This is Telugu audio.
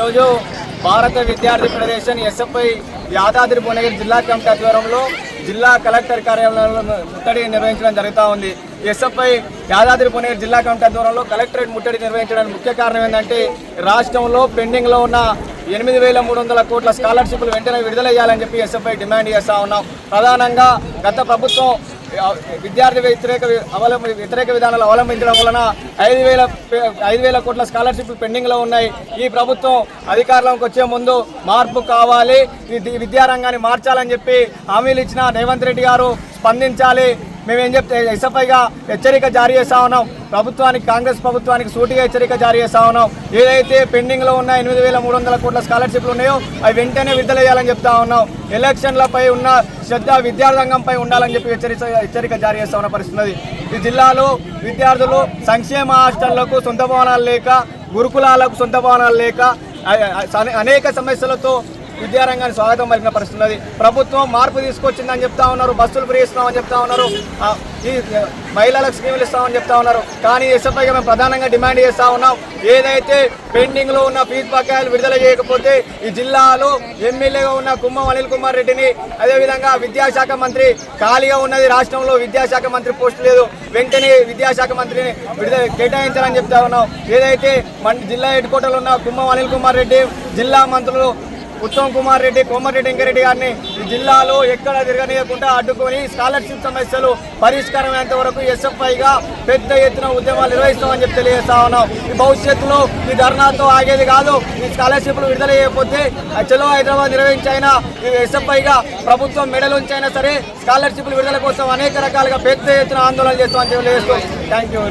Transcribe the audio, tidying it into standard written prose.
ఈరోజు భారత విద్యార్థి ఫెడరేషన్ ఎస్ఎఫ్ఐ యాదాద్రి భువనగిరి జిల్లా కమిటీ ఆధ్వర్యంలో జిల్లా కలెక్టర్ కార్యాలయంలో ముట్టడి నిర్వహించడం జరుగుతూ ఉంది. ఎస్ఎఫ్ఐ యాదాద్రి భువనగిరి జిల్లా కమిటీ ఆధ్వర్యంలో కలెక్టరేట్ ముట్టడి నిర్వహించడానికి ముఖ్య కారణం ఏంటంటే రాష్ట్రంలో పెండింగ్లో ఉన్న 8,300 కోట్ల స్కాలర్షిప్లు వెంటనే విడుదల చేయాలని చెప్పి ఎస్ఎఫ్ఐ డిమాండ్ చేస్తూ ఉన్నాం. ప్రధానంగా గత ప్రభుత్వం విద్యార్థి వ్యతిరేక విధానాలు అవలంబించడం వలన 5,000 కోట్ల స్కాలర్షిప్లు పెండింగ్లో ఉన్నాయి. ఈ ప్రభుత్వం అధికారంలోకి వచ్చే ముందు మార్పు కావాలి, విద్యారంగాన్ని మార్చాలని చెప్పి హామీలు ఇచ్చిన రేవంత్ రెడ్డి గారు స్పందించాలి. మేమేం చెప్తే ఎస్ఎఫ్ఐగా హెచ్చరిక జారీ చేస్తూ ఉన్నాం. ప్రభుత్వానికి, కాంగ్రెస్ ప్రభుత్వానికి సూటిగా హెచ్చరిక జారీ చేస్తూ ఉన్నాం. ఏదైతే పెండింగ్లో ఉన్న 8,300 కోట్ల స్కాలర్షిప్లు ఉన్నాయో అవి వెంటనే విడుదల చేయాలని చెప్తా ఉన్నాం. ఎలక్షన్లపై ఉన్న శ్రద్ధ విద్యారంగంపై ఉండాలని చెప్పి హెచ్చరిక జారీ చేస్తూ ఉన్న పరిస్థితి. ఈ జిల్లాలో విద్యార్థులు సంక్షేమ హాస్టళ్లకు సొంత భవనాలు లేక, గురుకులాలకు సొంత భవనాలు లేక అనేక సమస్యలతో విద్యారంగాన్ని స్వాగతం పలికిన పరిస్థితి. ప్రభుత్వం మార్పు తీసుకొచ్చిందని చెప్తా ఉన్నారు, బస్సులు ఫ్రీ ఇస్తామని చెప్తా ఉన్నారు, ఈ మహిళలకు స్కీములు ఇస్తామని చెప్తా ఉన్నారు. కానీ ఎస్ఎఫ్ఐగా మేము ప్రధానంగా డిమాండ్ చేస్తూ ఉన్నాం, ఏదైతే పెండింగ్లో ఉన్న ఫీజు బకాయిలు విడుదల చేయకపోతే ఈ జిల్లాలో ఎమ్మెల్యేగా ఉన్న కుమ్మం అనిల్ కుమార్ రెడ్డిని, అదేవిధంగా విద్యాశాఖ మంత్రి ఖాళీగా ఉన్నది, రాష్ట్రంలో విద్యాశాఖ మంత్రి పోస్టు లేదు, వెంటనే విద్యాశాఖ మంత్రిని కేటాయించాలని చెప్తా ఉన్నాం. ఏదైతే మన జిల్లా హెడ్ క్వార్టర్లో ఉన్న కుమ్మం అనిల్ కుమార్ రెడ్డి, జిల్లా మంత్రులు ఉత్తమ్ కుమార్ రెడ్డి, కోమటిరెడ్డి వెంకరెడ్డి గారిని ఈ జిల్లాలో ఎక్కడ తిరగనీయకుండా అడ్డుకొని స్కాలర్షిప్ సమస్యలు పరిష్కారమయ్యేంత వరకు ఎస్ఎఫ్ఐగా పెద్ద ఎత్తున ఉద్యమాలు నిర్వహిస్తామని చెప్పి తెలియజేస్తా ఉన్నాం. ఈ భవిష్యత్తులో ఈ ధర్నాతో ఆగేది కాదు. ఈ స్కాలర్షిప్లు విడుదల చేయకపోతే చలో హైదరాబాద్ నిర్వహించైనా ఈ ఎస్ఎఫ్ఐగా ప్రభుత్వం మెడలుంచైనా సరే స్కాలర్షిప్లు విడుదల కోసం అనేక రకాలుగా పెద్ద ఎత్తున ఆందోళన చేస్తామని తెలియజేస్తాం. Thank you.